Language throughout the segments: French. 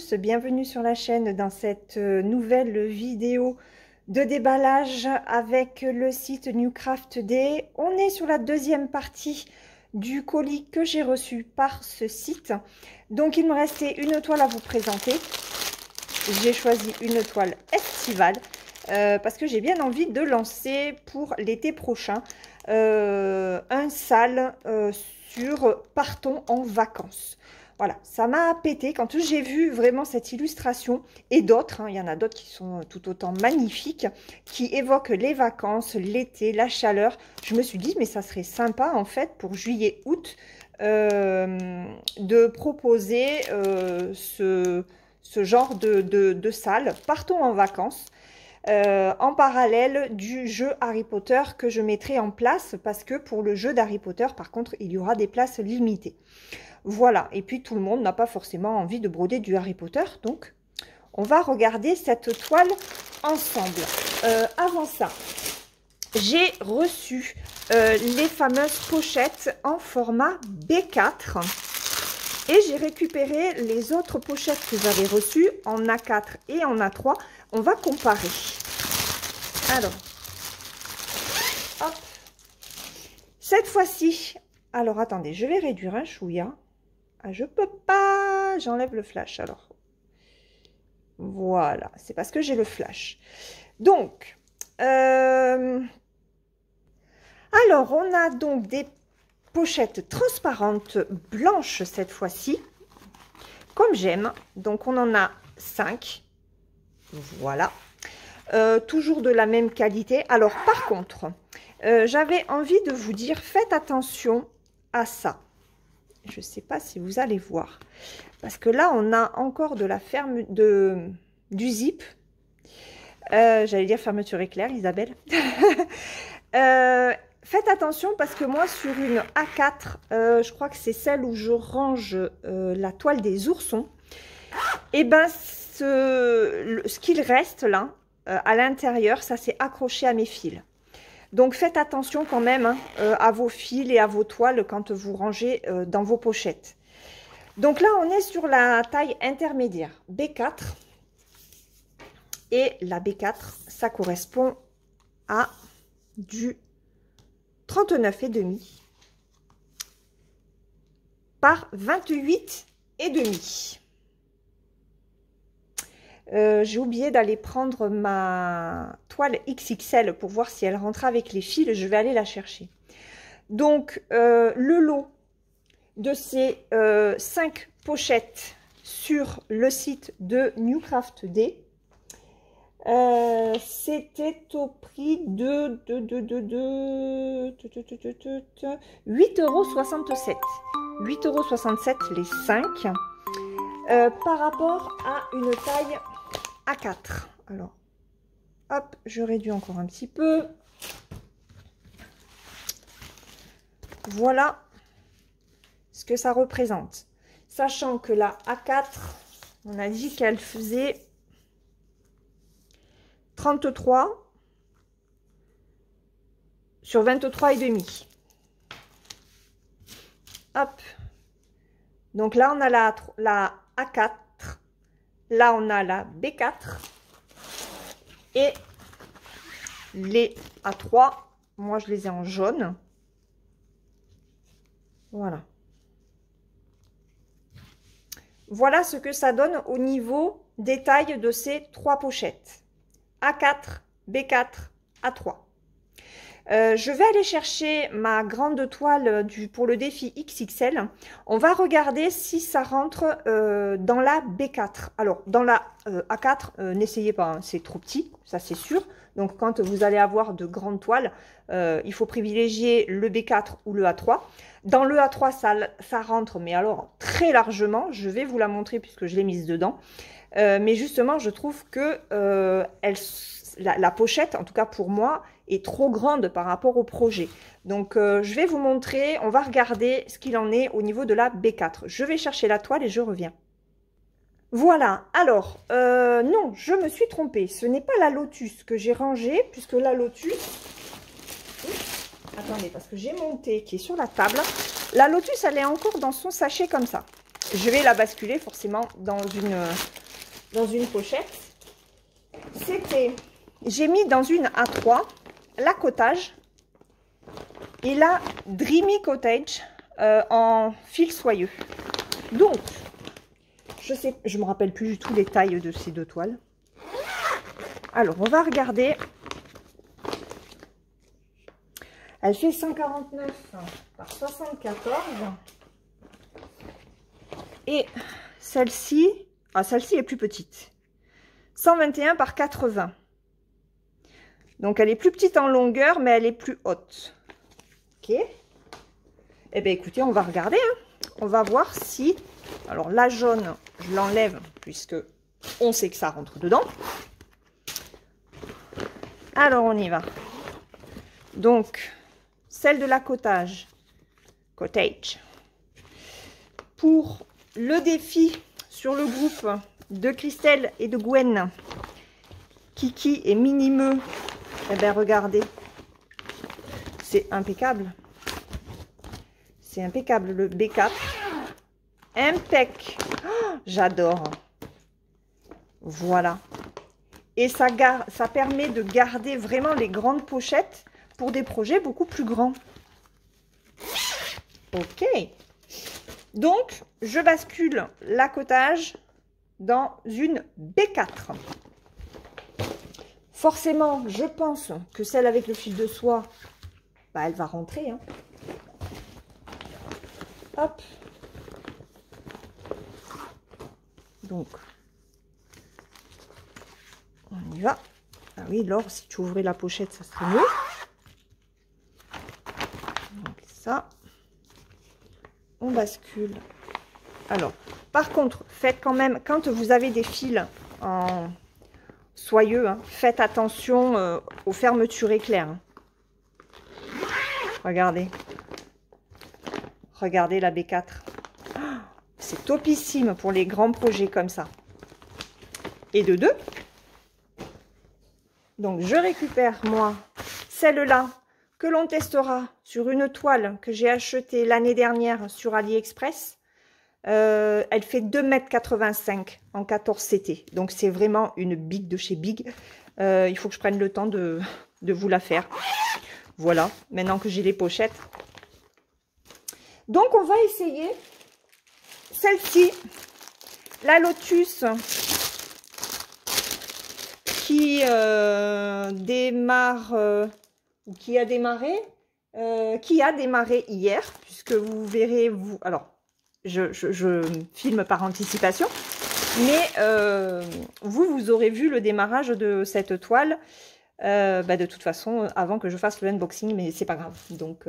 tous, bienvenue sur la chaîne dans cette nouvelle vidéo de déballage avec le site Newcraft Day. On est sur la deuxième partie du colis que j'ai reçu par ce site. Donc il me restait une toile à vous présenter. J'ai choisi une toile estivale parce que j'ai bien envie de lancer pour l'été prochain un sale sur Partons en vacances. Voilà, ça m'a pété quand j'ai vu vraiment cette illustration et d'autres, il y en a d'autres qui sont tout autant magnifiques, qui évoquent les vacances, l'été, la chaleur. Je me suis dit, mais ça serait sympa en fait pour juillet-août de proposer ce genre de salle. Partons en vacances. En parallèle du jeu Harry Potter que je mettrai en place parce que pour le jeu d'Harry Potter, par contre, il y aura des places limitées. Voilà, et puis tout le monde n'a pas forcément envie de broder du Harry Potter, donc on va regarder cette toile ensemble. Avant ça, j'ai reçu les fameuses pochettes en format B4 et j'ai récupéré les autres pochettes que j'avais reçues en A4 et en A3. On va comparer. Alors, hop. Cette fois-ci, alors attendez, je vais réduire un chouïa. Ah, je peux pas, j'enlève le flash alors. Voilà, c'est parce que j'ai le flash. Donc, alors on a donc des pochettes transparentes blanches cette fois-ci, comme j'aime. Donc on en a 5. Voilà. Toujours de la même qualité. Alors par contre, j'avais envie de vous dire, faites attention à ça. Je ne sais pas si vous allez voir. Parce que là, on a encore de la du zip. J'allais dire fermeture éclair, Isabelle. Faites attention parce que moi, sur une A4, je crois que c'est celle où je range la toile des oursons. Et ben, ce qu'il reste là, à l'intérieur, ça s'est accroché à mes fils. Donc faites attention quand même à vos fils et à vos toiles quand vous rangez dans vos pochettes. Donc là, on est sur la taille intermédiaire B4. Et la B4, ça correspond à du 39,5 par 28,5. J'ai oublié d'aller prendre ma toile XXL pour voir si elle rentre avec les fils. Je vais aller la chercher. Donc, le lot de ces 5 pochettes sur le site de Newcraft Day, c'était au prix de 8,67 €. 8,67 € les 5 par rapport à une taille A4. Alors, hop, je réduis encore un petit peu. Voilà ce que ça représente. Sachant que la A4, on a dit qu'elle faisait 33 sur 23,5. Hop. Donc là, on a la A4. Là, on a la B4. Et les A3, moi, je les ai en jaune. Voilà. Voilà ce que ça donne au niveau des tailles de ces 3 pochettes. A4, B4, A3. Je vais aller chercher ma grande toile pour le défi XXL. On va regarder si ça rentre dans la B4. Alors, dans la A4, n'essayez pas, hein, c'est trop petit, ça c'est sûr. Donc, quand vous allez avoir de grandes toiles, il faut privilégier le B4 ou le A3. Dans le A3, ça rentre, mais alors très largement. Je vais vous la montrer puisque je l'ai mise dedans. Mais justement, je trouve que la pochette, en tout cas pour moi, est trop grande par rapport au projet. Donc, je vais vous montrer, on va regarder ce qu'il en est au niveau de la B4. Je vais chercher la toile et je reviens. Voilà, alors, non, je me suis trompée. Ce n'est pas la Lotus que j'ai rangée, puisque la Lotus... Attendez, parce que j'ai mon thé qui est sur la table. La Lotus, elle est encore dans son sachet comme ça. je vais la basculer forcément dans une pochette. J'ai mis dans une A3 la Cottage et la Dreamy Cottage en fil soyeux. Donc, je me rappelle plus du tout les tailles de ces deux toiles. Alors, on va regarder. Elle fait 149 par 74. Et celle-ci, celle-ci est plus petite. 121 par 80. Donc, elle est plus petite en longueur, mais elle est plus haute. Ok. Eh bien, écoutez, on va regarder. Hein. On va voir si... Alors, la jaune, je l'enlève, puisque on sait que ça rentre dedans. Alors, on y va. Donc, celle de la Cottage. Pour le défi sur le groupe de Christelle et de Gwen, Kiki et Minimeux, eh bien, regardez. C'est impeccable. C'est impeccable, le B4. Impec. Oh, j'adore. Voilà. Et ça permet de garder vraiment les grandes pochettes pour des projets beaucoup plus grands. Ok. Donc, je bascule la Cottage dans une B4. Forcément, je pense que celle avec le fil de soie, bah, elle va rentrer. Hein. Hop. Donc, on y va. Ah oui, Laure, si tu ouvrais la pochette, ça serait mieux. Donc ça, on bascule. Alors, par contre, faites quand même, quand vous avez des fils en soyeux, hein, faites attention aux fermetures éclairs. Hein. Regardez. Regardez la B4. Oh, c'est topissime pour les grands projets comme ça. Et de deux. Donc, je récupère, moi, celle-là que l'on testera sur une toile que j'ai achetée l'année dernière sur AliExpress. Elle fait 2,85 m en 14 CT. Donc, c'est vraiment une big de chez Big. Il faut que je prenne le temps de vous la faire. Voilà, maintenant que j'ai les pochettes. Donc, on va essayer celle-ci, la Lotus, qui démarre, ou qui a démarré hier, puisque vous verrez, alors, je filme par anticipation, mais vous aurez vu le démarrage de cette toile, de toute façon, avant que je fasse le unboxing, mais c'est pas grave. Donc,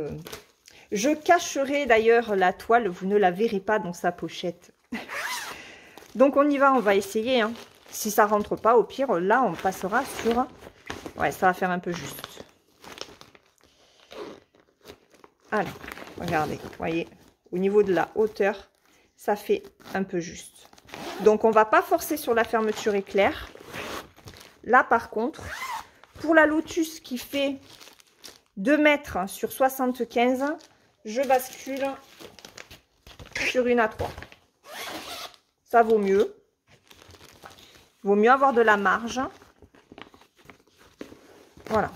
je cacherai d'ailleurs la toile, vous ne la verrez pas dans sa pochette. Donc, on y va, on va essayer, hein. Si ça rentre pas, au pire, là, on passera sur... Ouais, ça va faire un peu juste. Alors, regardez, vous voyez, au niveau de la hauteur, ça fait un peu juste. Donc, on va pas forcer sur la fermeture éclair. Là, par contre, pour la Lotus qui fait 2 mètres sur 75, je bascule sur une A3. Ça vaut mieux. Il vaut mieux avoir de la marge. Voilà.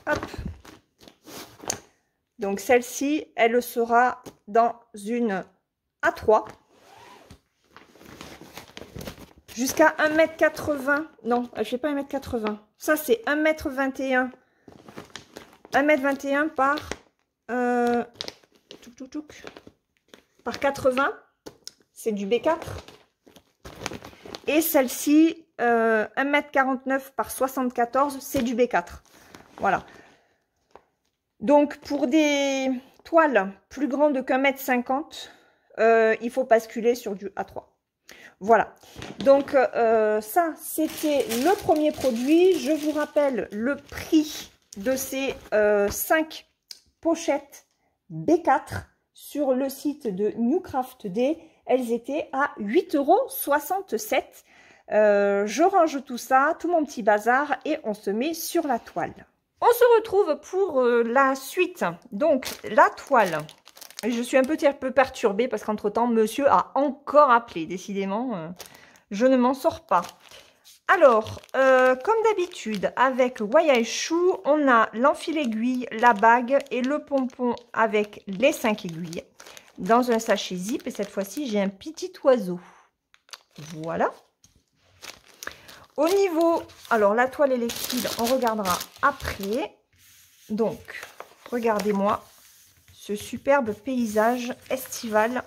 Hop. Donc, celle-ci, elle sera dans une A3. Jusqu'à 1,80 m. Non, elle ne fait pas 1,80 m. Ça, c'est 1,21 m. 1,21 m par... par 80. C'est du B4. Et celle-ci, 1,49 m par 74, c'est du B4. Voilà. Donc, pour des toiles plus grandes qu'1,50 m, il faut basculer sur du A3. Voilà. Donc, ça, c'était le premier produit. Je vous rappelle le prix de ces 5 pochettes B4 sur le site de New Craft Day. Elles étaient à 8,67 €. Je range tout ça, tout mon petit bazar, et on se met sur la toile. On se retrouve pour la suite. Donc, la toile Je suis un petit peu perturbée parce qu'entre-temps, monsieur a encore appelé. Décidément, je ne m'en sors pas. Alors, comme d'habitude, avec Voyage Chou, on a l'enfil aiguille, la bague et le pompon avec les 5 aiguilles dans un sachet zip. Et cette fois-ci, j'ai un petit oiseau. Voilà. Au niveau, alors la toile et les fils, on regardera après. Donc, regardez-moi ce superbe paysage estival.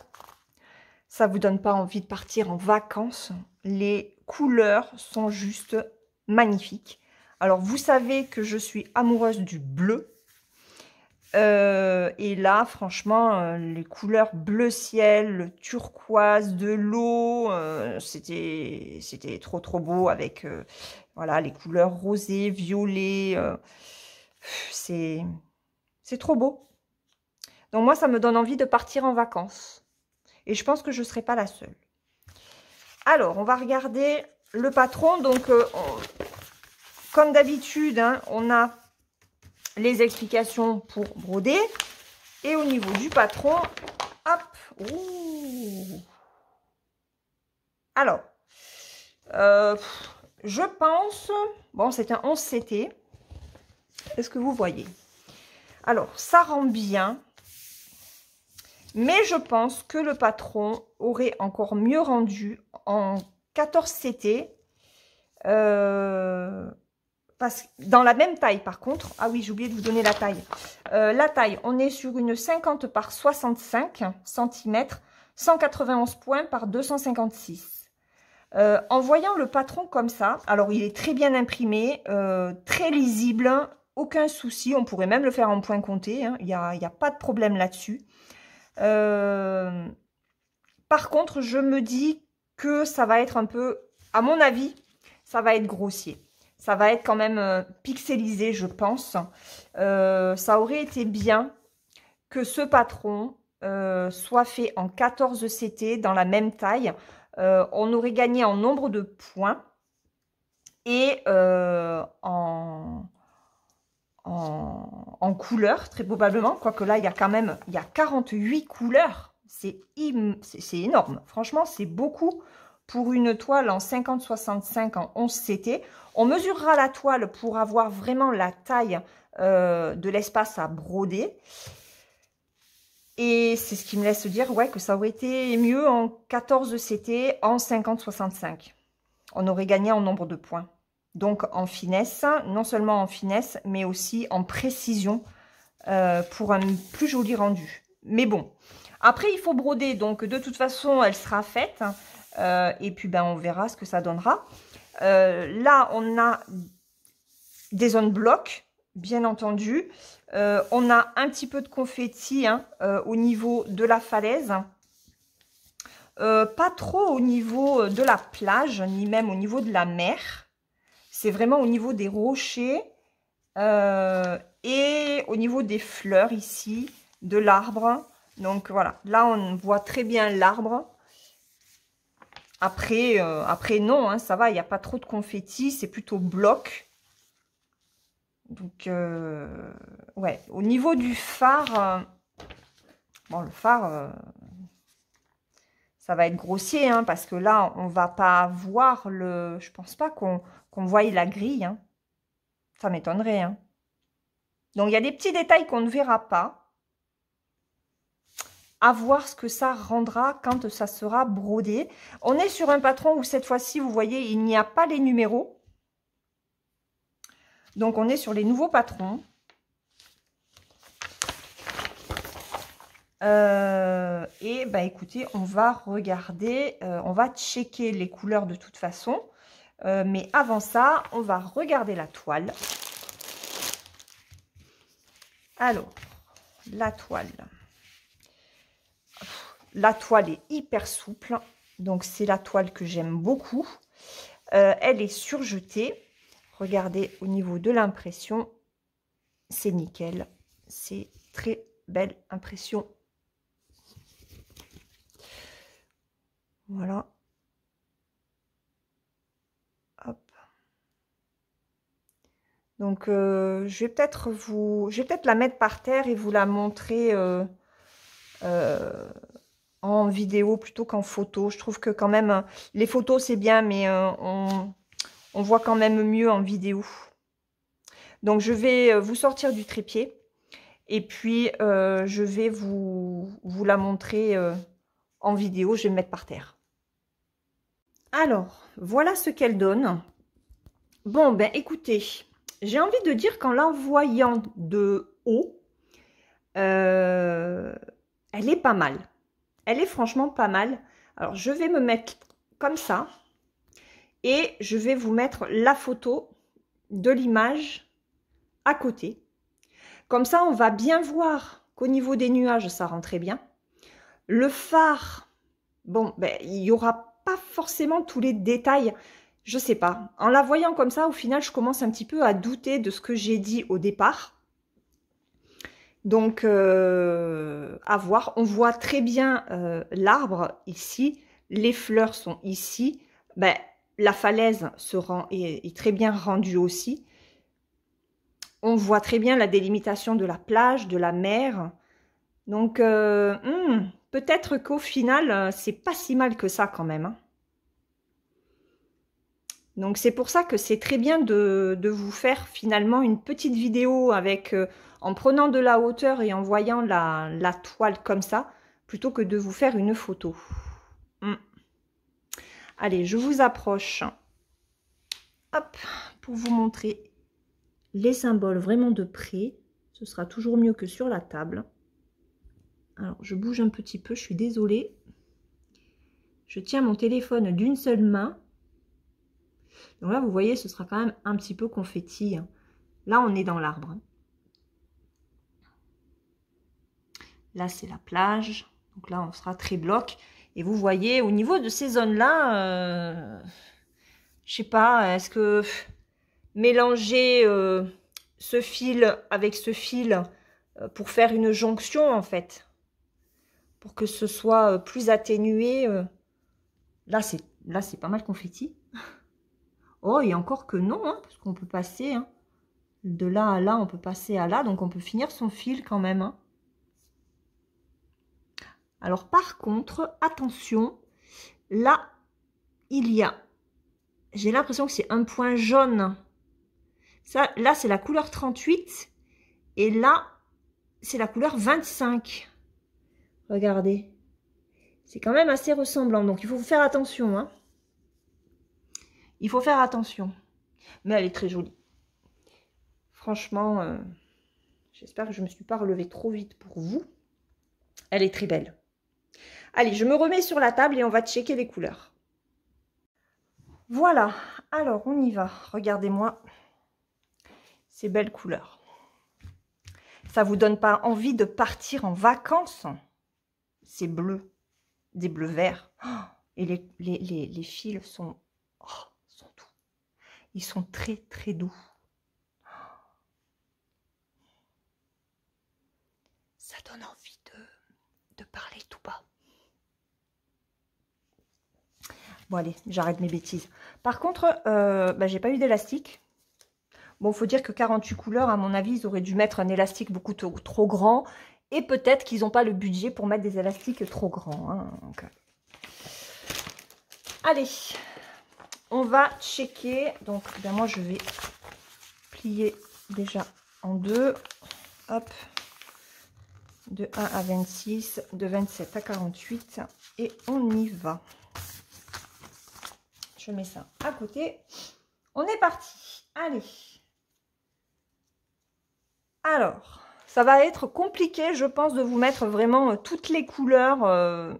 Ça vous donne pas envie de partir en vacances? Les couleurs sont juste magnifiques. Alors, vous savez que je suis amoureuse du bleu. Et là, franchement, les couleurs bleu ciel, le turquoise de l'eau, c'était trop beau avec voilà, les couleurs rosées, violets. C'est trop beau. Donc moi, ça me donne envie de partir en vacances. Et je pense que je ne serai pas la seule. Alors, on va regarder le patron. Donc, comme d'habitude, hein, on a les explications pour broder. Et au niveau du patron, hop. Ouh. Alors, je pense... Bon, c'est un 11 CT. Est-ce que vous voyez? Alors, ça rend bien. Mais je pense que le patron aurait encore mieux rendu en 14 CT. Parce que dans la même taille par contre. Ah oui, j'ai oublié de vous donner la taille. La taille, on est sur une 50 par 65 cm, 191 points par 256. En voyant le patron comme ça, alors il est très bien imprimé, très lisible, aucun souci. On pourrait même le faire en point compté, hein, il n'y a pas de problème là-dessus. Par contre, je me dis que ça va être un peu, à mon avis, ça va être grossier. Ça va être quand même pixelisé, je pense. Ça aurait été bien que ce patron soit fait en 14 CT dans la même taille. On aurait gagné en nombre de points et en couleurs, très probablement. Quoique là, il y a quand même 48 couleurs. C'est énorme. Franchement, c'est beaucoup pour une toile en 50-65 en 11 CT. On mesurera la toile pour avoir vraiment la taille de l'espace à broder. Et c'est ce qui me laisse dire ouais, que ça aurait été mieux en 14 CT en 50-65. On aurait gagné en nombre de points. Donc en finesse, non seulement en finesse, mais aussi en précision pour un plus joli rendu. Mais bon, après il faut broder, donc de toute façon elle sera faite. Et puis ben on verra ce que ça donnera. Là on a des zones blocs, bien entendu. On a un petit peu de confetti hein, au niveau de la falaise. Pas trop au niveau de la plage, ni même au niveau de la mer. C'est vraiment au niveau des rochers et au niveau des fleurs ici, de l'arbre. Donc voilà, là on voit très bien l'arbre. Après, non, hein, ça va, il n'y a pas trop de confetti, c'est plutôt bloc. Donc, ouais, au niveau du phare, bon, le phare, ça va être grossier, hein, parce que là, on va pas voir le... Je pense pas qu'on voie la grille, hein. Ça m'étonnerait, hein. Donc, il y a des petits détails qu'on ne verra pas. À voir ce que ça rendra quand ça sera brodé. On est sur un patron où cette fois-ci, vous voyez, il n'y a pas les numéros. Donc, on est sur les nouveaux patrons. Et bah écoutez, on va regarder, on va checker les couleurs de toute façon. Mais avant ça, on va regarder la toile. Alors, la toile. La toile est hyper souple. Donc, c'est la toile que j'aime beaucoup. Elle est surjetée. Regardez au niveau de l'impression. C'est nickel. C'est très belle impression. Voilà. Hop. Donc, je vais peut-être la mettre par terre et vous la montrer en vidéo plutôt qu'en photo. Je trouve que quand même, les photos c'est bien, mais on voit quand même mieux en vidéo. Donc je vais vous sortir du trépied et puis je vais vous la montrer en vidéo. Je vais me mettre par terre. Alors, voilà ce qu'elle donne. Bon, ben écoutez, j'ai envie de dire qu'en la voyant de haut, elle est pas mal. Elle est franchement pas mal. Alors, je vais me mettre comme ça et je vais vous mettre la photo de l'image à côté. Comme ça, on va bien voir qu'au niveau des nuages, ça rend très bien. Le phare, bon, ben, il n'y aura pas forcément tous les détails. Je sais pas. En la voyant comme ça, au final, je commence un petit peu à douter de ce que j'ai dit au départ. Donc, à voir. On voit très bien l'arbre ici. Les fleurs sont ici. Ben, la falaise est très bien rendue aussi. On voit très bien la délimitation de la plage, de la mer. Donc, peut-être qu'au final, c'est pas si mal que ça quand même. Hein. Donc, c'est pour ça que c'est très bien de vous faire finalement une petite vidéo avec... en prenant de la hauteur et en voyant la toile comme ça, plutôt que de vous faire une photo. Allez, je vous approche. Hop, pour vous montrer les symboles vraiment de près. Ce sera toujours mieux que sur la table. Alors, je bouge un petit peu, je suis désolée. Je tiens mon téléphone d'une seule main. Donc là, vous voyez, ce sera quand même un petit peu confetti. Là, on est dans l'arbre. Là, c'est la plage. Donc là, on sera très bloc. Et vous voyez, au niveau de ces zones-là, je sais pas, est-ce que mélanger ce fil avec ce fil pour faire une jonction, en fait, pour que ce soit plus atténué. Là, c'est pas mal confetti. Oh, et encore que non, hein, parce qu'on peut passer hein, de là à là, on peut passer à là. Donc, on peut finir son fil quand même. Hein. Alors, par contre, attention, là, il y a, j'ai l'impression que c'est un point jaune. Ça, là, c'est la couleur 38. Et là, c'est la couleur 25. Regardez. C'est quand même assez ressemblant. Donc, il faut faire attention. Hein. Il faut faire attention. Mais elle est très jolie. Franchement, j'espère que je ne me suis pas relevée trop vite pour vous. Elle est très belle. Allez, je me remets sur la table et on va checker les couleurs. Voilà. Alors, on y va. Regardez-moi ces belles couleurs. Ça vous donne pas envie de partir en vacances? C'est bleu. Des bleus verts. Oh, et les fils sont... sont doux. Ils sont très, très doux. Ça donne envie de parler tout bas. Bon, allez, j'arrête mes bêtises. Par contre, j'ai pas eu d'élastique. Bon, faut dire que 48 couleurs, à mon avis, ils auraient dû mettre un élastique beaucoup trop grand. Et peut-être qu'ils n'ont pas le budget pour mettre des élastiques trop grands. Hein, donc... Allez, on va checker. Donc, moi, je vais plier déjà en deux. Hop. De 1 à 26, de 27 à 48. Et on y va. Je mets ça à côté. On est parti. Allez. Alors, ça va être compliqué, je pense, de vous mettre vraiment toutes les couleurs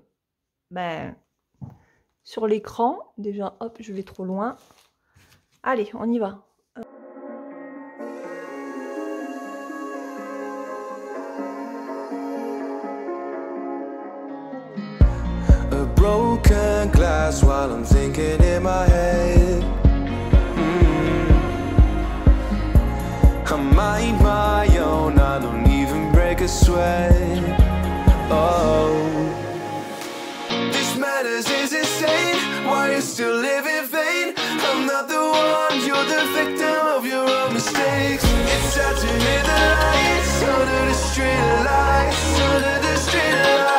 sur l'écran. Déjà, hop, je vais trop loin. Allez, on y va. A broken glass while I'm thinking in my head. I mind my own, I don't even break a sweat. Oh, this madness is insane. Why you still live in vain? I'm not the one, you're the victim of your own mistakes. It's sad to hear the lights under the street lights, under the street lights.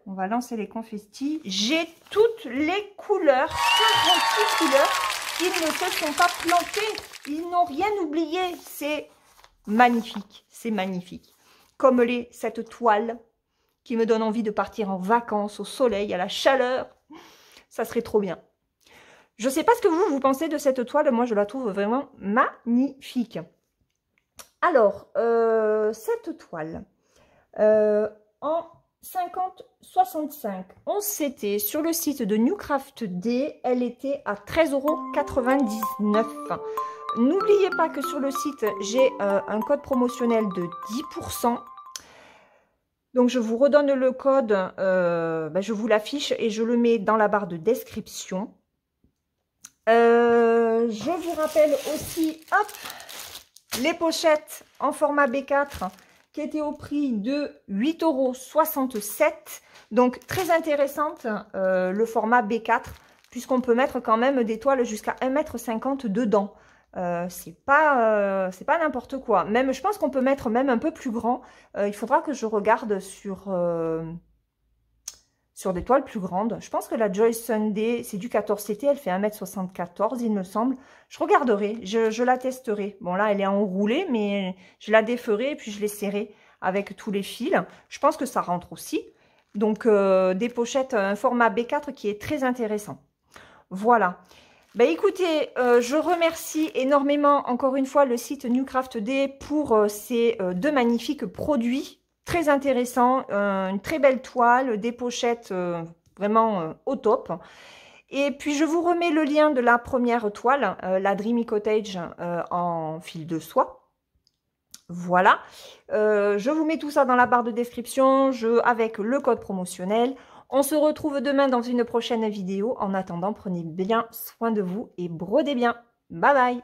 On va lancer les confettis. J'ai toutes les couleurs, 58 couleurs. Ils ne se sont pas plantés. Ils n'ont rien oublié. C'est magnifique. C'est magnifique. Comme cette toile qui me donne envie de partir en vacances au soleil, à la chaleur. Ça serait trop bien. Je ne sais pas ce que vous pensez de cette toile. Moi, je la trouve vraiment magnifique. Alors, cette toile, en 50-65, on s'était sur le site de Newcraft D, elle était à 13,99 €. N'oubliez pas que sur le site, j'ai un code promotionnel de 10%. Donc, je vous redonne le code, je vous l'affiche et je le mets dans la barre de description. Je vous rappelle aussi, hop, les pochettes en format B4 qui étaient au prix de 8,67 €. Donc, très intéressante le format B4 puisqu'on peut mettre quand même des toiles jusqu'à 1,50 m dedans. C'est pas n'importe quoi. Même, je pense qu'on peut mettre même un peu plus grand. Il faudra que je regarde sur des toiles plus grandes. Je pense que la Joy Sunday, c'est du 14CT, elle fait 1,74 m, il me semble. Je regarderai, je la testerai. Bon, là, elle est enroulée, mais je la déferai et puis je l'esserrai avec tous les fils. Je pense que ça rentre aussi. Donc, des pochettes, un format B4 qui est très intéressant. Voilà. Ben, écoutez, je remercie énormément, encore une fois, le site Newcraft D pour ces deux magnifiques produits. Très intéressant, une très belle toile, des pochettes vraiment au top. Et puis, je vous remets le lien de la première toile, la Dreamy Cottage en fil de soie. Voilà. Je vous mets tout ça dans la barre de description avec le code promotionnel. On se retrouve demain dans une prochaine vidéo. En attendant, prenez bien soin de vous et brodez bien. Bye bye!